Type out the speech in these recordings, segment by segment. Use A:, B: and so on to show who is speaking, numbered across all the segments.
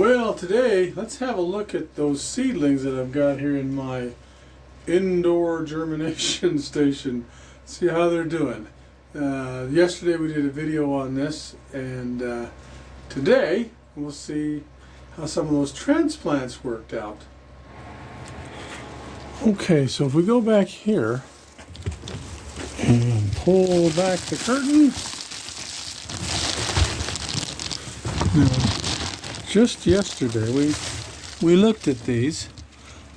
A: Well, today let's have a look at those seedlings that I've got here in my indoor germination station. See how they're doing. Yesterday we did a video on this, and today we'll see how some of those transplants worked out. Okay, so if we go back here and pull back the curtain. Now, just yesterday we looked at these,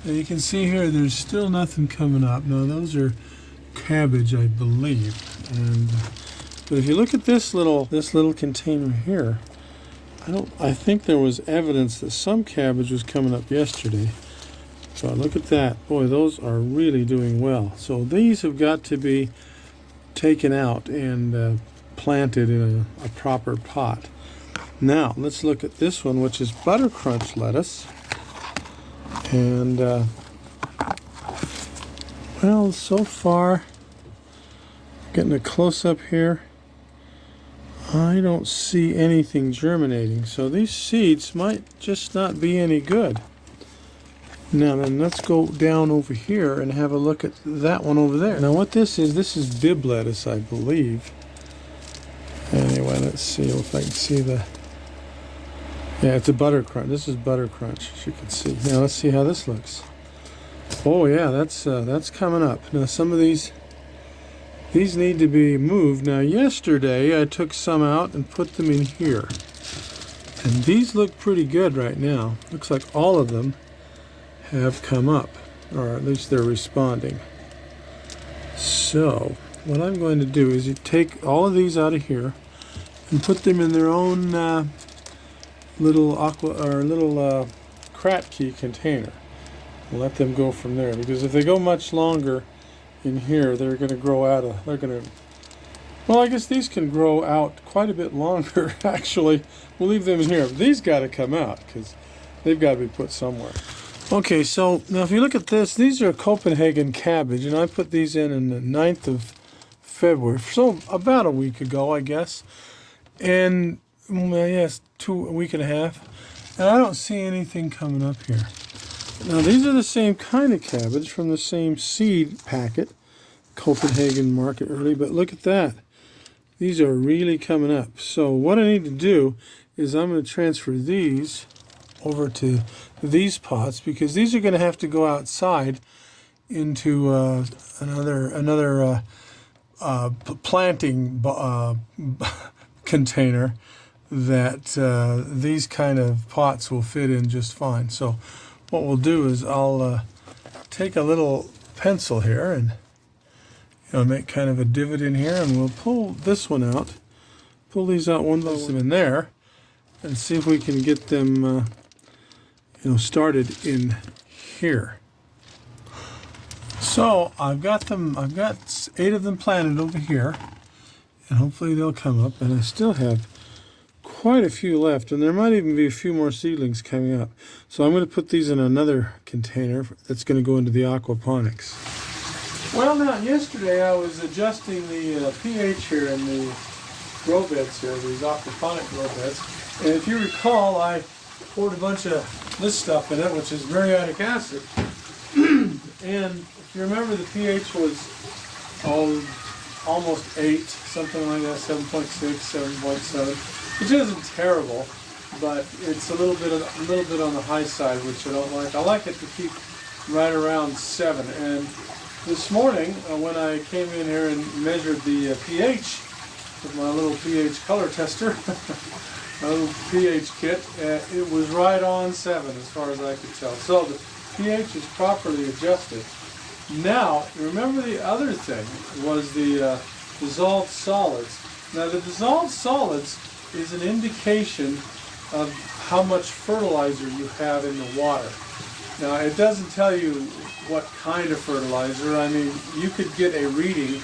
A: and you can see here there's still nothing coming up. Now those are cabbage, I believe, and but if you look at this little container here, I think there was evidence that some cabbage was coming up yesterday. So look at that. Boy, those are really doing well. So these have got to be taken out and planted in a proper pot. Now, let's look at this one, which is Buttercrunch lettuce. And, well, so far, getting a close-up here, I don't see anything germinating. So these seeds might just not be any good. Now, then, let's go down over here and have a look at that one over there. Now, what this is Bibb lettuce, I believe. Anyway, let's see if I can see the... Yeah, it's a Buttercrunch. This is Buttercrunch, as you can see. Now let's see how this looks. Oh yeah, that's coming up. Now some of these need to be moved. Now yesterday I took some out and put them in here, and these look pretty good right now. Looks like all of them have come up, or at least they're responding. So what I'm going to do is you take all of these out of here and put them in their own little crat key container. We'll let them go from there, because if they go much longer in here, they're going to grow out of. Well, I guess these can grow out quite a bit longer. Actually, we'll leave them in here. But these got to come out because they've got to be put somewhere. Okay, so now if you look at this, these are Copenhagen cabbage, and I put these in the 9th of February, so about a week ago, I guess. And well, yes, a week and a half, and I don't see anything coming up here. Now these are the same kind of cabbage from the same seed packet, Copenhagen Market Early, but look at that. These are really coming up. So what I need to do is I'm going to transfer these over to these pots, because these are going to have to go outside into another planting container that these kind of pots will fit in just fine. So what we'll do is I'll take a little pencil here and make kind of a divot in here, and we'll pull this one out, pull these out one by one in there, and see if we can get them started in here. So I've got 8 of them planted over here, and hopefully they'll come up, and I still have quite a few left, and there might even be a few more seedlings coming up. So I'm going to put these in another container that's going to go into the aquaponics. Well, now yesterday I was adjusting the pH here in the grow beds here, these aquaponic grow beds, and if you recall, I poured a bunch of this stuff in it, which is muriatic acid, and if you remember, the pH was almost 8, something like that, 7.6, 7.7. Which isn't terrible, but it's a little bit on the high side, which I don't like. I like it to keep right around 7. And this morning, when I came in here and measured the pH with my little pH color tester, my little pH kit, it was right on 7 as far as I could tell. So the pH is properly adjusted. Now, remember the other thing was the dissolved solids. Now the dissolved solids is an indication of how much fertilizer you have in the water. Now it doesn't tell you what kind of fertilizer. I mean, you could get a reading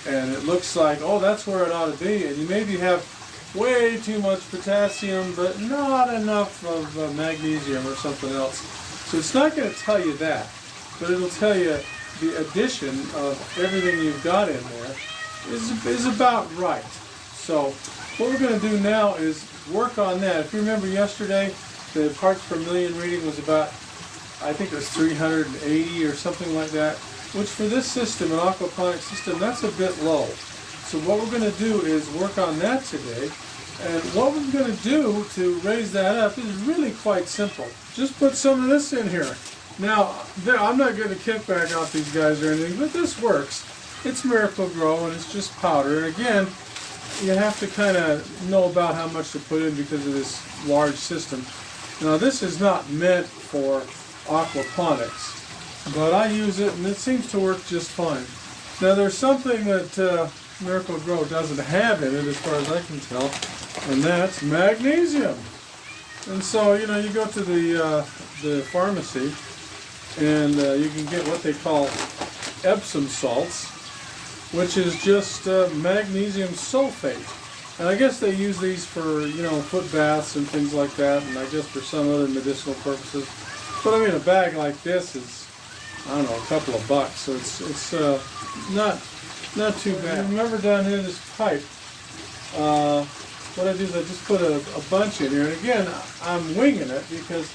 A: and it looks like, oh, that's where it ought to be, and you maybe have way too much potassium but not enough of magnesium or something else. So it's not going to tell you that, but it'll tell you the addition of everything you've got in there is about right. So what we're going to do now is work on that. If you remember yesterday, The parts per million reading was about, I think it was 380 or something like that, which for this system, an aquaponic system, that's a bit low. So what we're going to do is work on that today. And what we're going to do to raise that up is really quite simple. Just put some of this in here. Now, I'm not getting a kickback off these guys or anything, but this works. It's Miracle Grow and it's just powder. And again, you have to kind of know about how much to put in because of this large system. Now, this is not meant for aquaponics, but I use it and it seems to work just fine. Now, there's something that Miracle Grow doesn't have in it as far as I can tell, and that's magnesium. And so, you know, you go to the pharmacy and you can get what they call Epsom salts, which is just magnesium sulfate. And I guess they use these for, you know, foot baths and things like that, and I guess for some other medicinal purposes. But I mean, a bag like this is, I don't know, a couple of bucks, so it's not too bad. Remember down here this pipe, what I do is I just put a bunch in here, and again, I'm winging it because,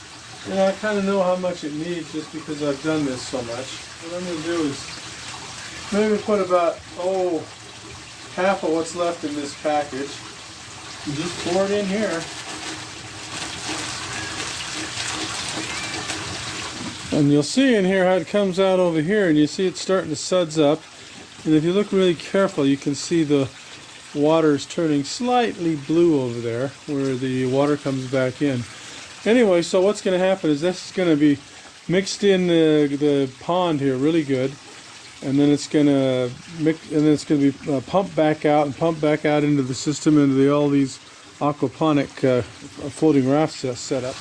A: you know, I kind of know how much it needs just because I've done this so much. What I'm going to do is maybe put about, half of what's left in this package. And just pour it in here. And you'll see in here how it comes out over here, and you see it's starting to suds up. And if you look really careful, you can see the water's turning slightly blue over there where the water comes back in. Anyway, so what's going to happen is this is going to be mixed in the pond here really good, and then it's going to be pumped back out into the system, into all these aquaponic floating rafts set up.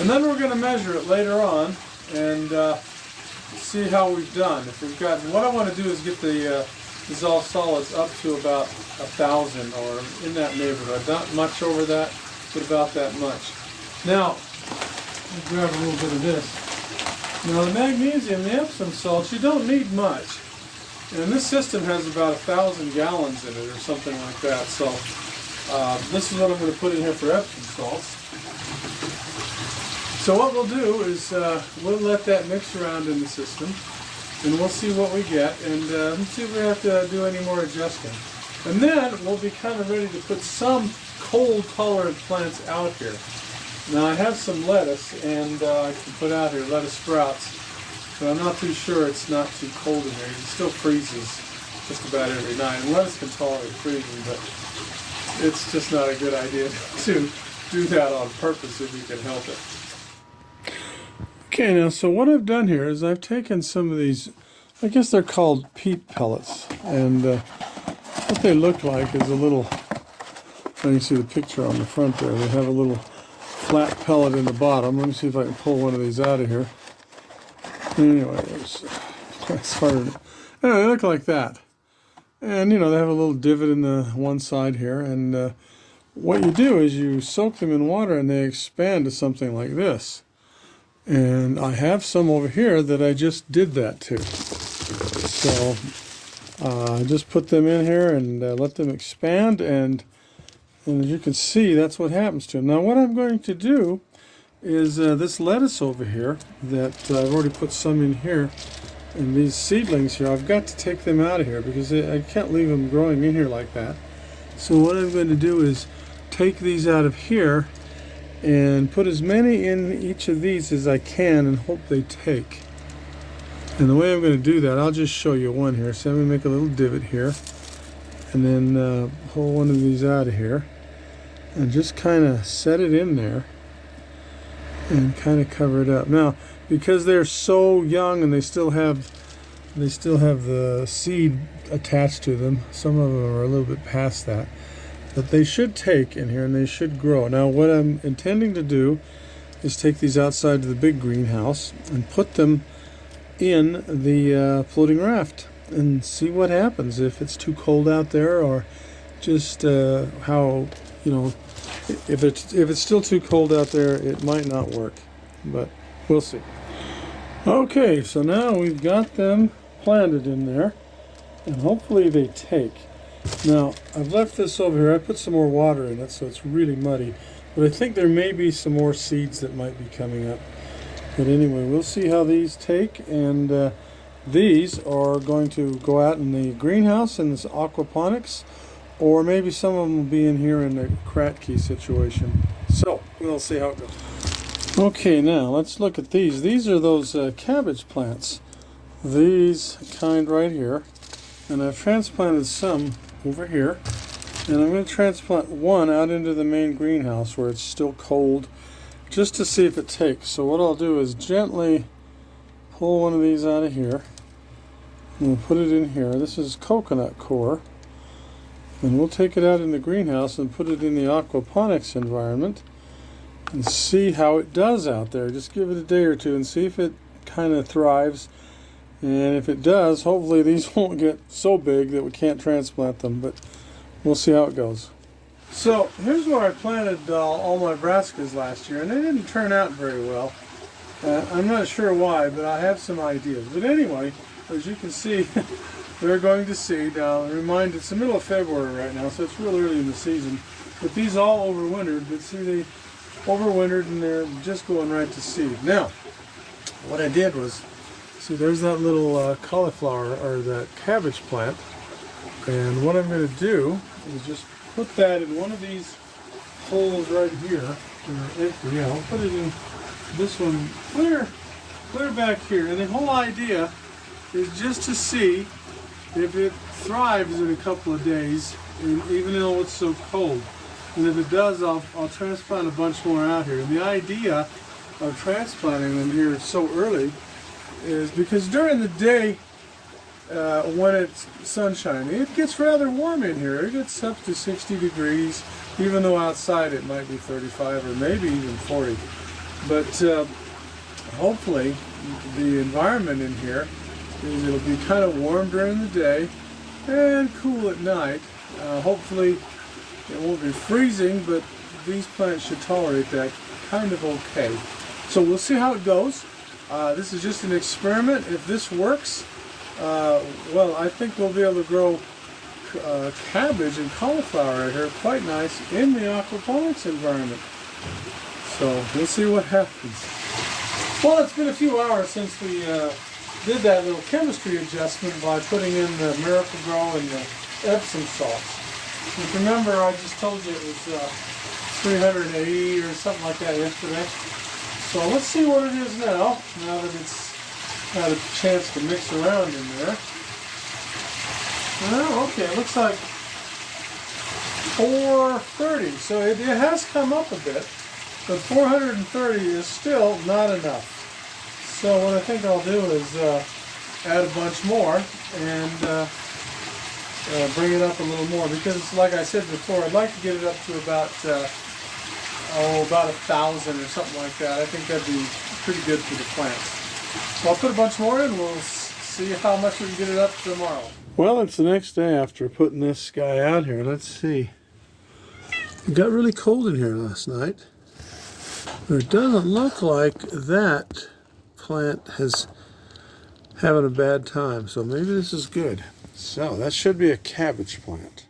A: And then we're going to measure it later on and see how we've done. If we've gotten, what I want to do is get the dissolved solids up to about 1,000 or in that neighborhood. Not much over that, but about that much. Now, let me grab a little bit of this. Now the magnesium, the Epsom salts, you don't need much. And this system has about 1,000 gallons in it or something like that. So this is what I'm going to put in here for Epsom salts. So what we'll do is we'll let that mix around in the system, and we'll see what we get, and let's see if we have to do any more adjusting. And then we'll be kind of ready to put some cold tolerant plants out here. Now I have some lettuce, and I can put out here lettuce sprouts, but I'm not too sure it's not too cold in there. It still freezes just about every night. And lettuce can tolerate freezing, but it's just not a good idea to do that on purpose if you can help it. Okay, now so what I've done here is I've taken some of these, I guess they're called peat pellets, and what they look like is a little, you can see the picture on the front there, they have a little flat pellet in the bottom. Let me see if I can pull one of these out of here. Anyway, it's harder. Anyway, they look like that. And, you know, they have a little divot in the one side here, and what you do is you soak them in water and they expand to something like this. And I have some over here that I just did that to. So I just put them in here and let them expand, and as you can see, that's what happens to them. Now what I'm going to do is this lettuce over here that I've already put some in here, and these seedlings here, I've got to take them out of here because I can't leave them growing in here like that. So what I'm going to do is take these out of here and put as many in each of these as I can and hope they take. And the way I'm going to do that, I'll just show you one here. So I'm going to make a little divot here and then pull one of these out of here and just kind of set it in there and kind of cover it up. Now, because they're so young and they still have the seed attached to them, some of them are a little bit past that, but they should take in here and they should grow. Now what I'm intending to do is take these outside to the big greenhouse and put them in the floating raft and see what happens, if it's too cold out there, or just how, you know, if it's still too cold out there, it might not work, but we'll see. Okay, so now we've got them planted in there and hopefully they take. Now, I've left this over here. I put some more water in it, so it's really muddy. But I think there may be some more seeds that might be coming up. But anyway, we'll see how these take, and these are going to go out in the greenhouse in this aquaponics, or maybe some of them will be in here in the Kratky situation. So we'll see how it goes. Okay, now let's look at these. These are those cabbage plants. These kind right here. And I've transplanted some over here. And I'm going to transplant one out into the main greenhouse where it's still cold, just to see if it takes. So what I'll do is gently pull one of these out of here. And we'll put it in here. This is coconut core. And we'll take it out in the greenhouse and put it in the aquaponics environment and see how it does out there. Just give it a day or two and see if it kind of thrives. And if it does, hopefully these won't get so big that we can't transplant them, but we'll see how it goes. So here's where I planted all my brassicas last year, and they didn't turn out very well. I'm not sure why, but I have some ideas. But anyway, as you can see, they're going to seed. Now, remind, it's the middle of February right now, so it's real early in the season. But these all overwintered. But see, they overwintered and they're just going right to seed. Now, what I did was, see, there's that little cauliflower or that cabbage plant. And what I'm going to do is just put that in one of these holes right here. Yeah, I'll put it in this one clear back here. And the whole idea is just to see if it thrives in a couple of days, and even though it's so cold. And if it does, I'll transplant a bunch more out here. And the idea of transplanting them here so early is because during the day, when it's sunshiny, it gets rather warm in here. It gets up to 60 degrees, even though outside it might be 35 or maybe even 40. But hopefully the environment in here is it'll be kind of warm during the day and cool at night. Hopefully it won't be freezing, but these plants should tolerate that kind of okay. So we'll see how it goes. This is just an experiment. If this works, well, I think we'll be able to grow cabbage and cauliflower right here quite nice in the aquaponics environment. So we'll see what happens. Well, it's been a few hours since we did that little chemistry adjustment by putting in the Miracle-Gro and the Epsom salts. If you remember, I just told you it was 380 or something like that yesterday. So let's see what it is now that it's had a chance to mix around in there. Well, okay, it looks like 430. So it has come up a bit, but 430 is still not enough. So what I think I'll do is add a bunch more and bring it up a little more, because like I said before, I'd like to get it up to about 1,000 or something like that. I think that'd be pretty good for the plants. So I'll put a bunch more in. We'll see how much we can get it up tomorrow. Well, it's the next day after putting this guy out here. Let's see. It got really cold in here last night. But it doesn't look like that plant has having a bad time. So maybe this is good. So that should be a cabbage plant.